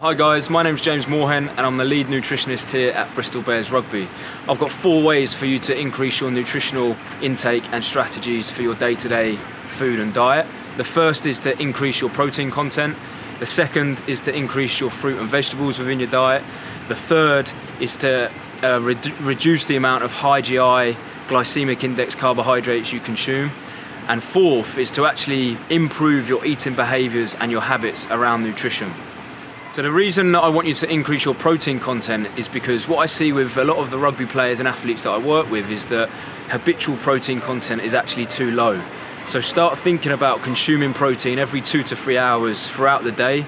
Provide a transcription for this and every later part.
Hi guys, my name's James Morehen and I'm the lead nutritionist here at Bristol Bears Rugby. I've got 4 ways for you to increase your nutritional intake and strategies for your day-to-day food and diet. The first is to increase your protein content. The second is to increase your fruit and vegetables within your diet. The third is to reduce the amount of high GI glycemic index carbohydrates you consume. And fourth is to actually improve your eating behaviours and your habits around nutrition. So the reason that I want you to increase your protein content is because what I see with a lot of the rugby players and athletes that I work with is that habitual protein content is actually too low. So start thinking about consuming protein every 2 to 3 hours throughout the day.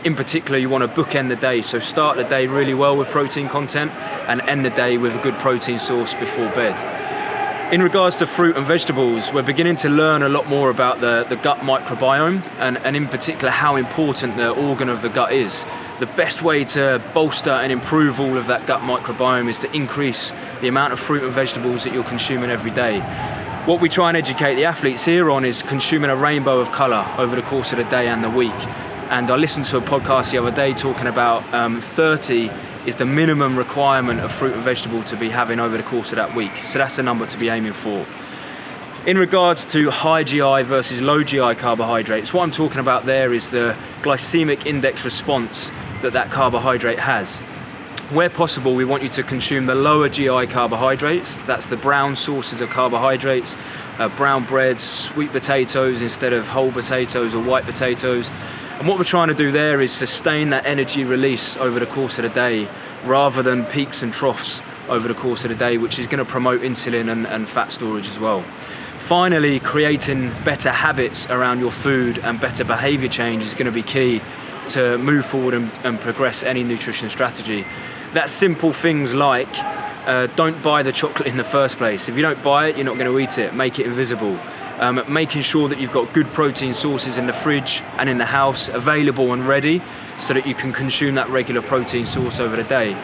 In particular, you want to bookend the day. So start the day really well with protein content and end the day with a good protein source before bed. In regards to fruit and vegetables, we're beginning to learn a lot more about the gut microbiome and in particular how important the organ of the gut is. The best way to bolster and improve all of that gut microbiome is to increase the amount of fruit and vegetables that you're consuming every day. What we try and educate the athletes here on is consuming a rainbow of colour over the course of the day and the week. And I listened to a podcast the other day talking about 30 is the minimum requirement of fruit and vegetable to be having over the course of that week. So that's the number to be aiming for. In regards to high GI versus low GI carbohydrates, what I'm talking about there is the glycemic index response that carbohydrate has. Where possible, we want you to consume the lower GI carbohydrates. That's the brown sources of carbohydrates, brown breads, sweet potatoes instead of whole potatoes or white potatoes. And what we're trying to do there is sustain that energy release over the course of the day rather than peaks and troughs over the course of the day, which is going to promote insulin and fat storage as well. Finally, creating better habits around your food and better behaviour change is going to be key to move forward and progress any nutrition strategy. That's simple things like don't buy the chocolate in the first place. If you don't buy it, you're not going to eat it. Make it invisible. Making sure that you've got good protein sources in the fridge and in the house available and ready so that you can consume that regular protein source over the day.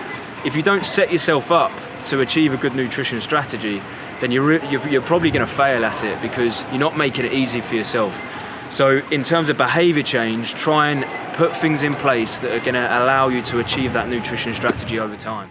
If you don't set yourself up to achieve a good nutrition strategy, then you're probably going to fail at it because you're not making it easy for yourself. So in terms of behaviour change, try and put things in place that are going to allow you to achieve that nutrition strategy over time.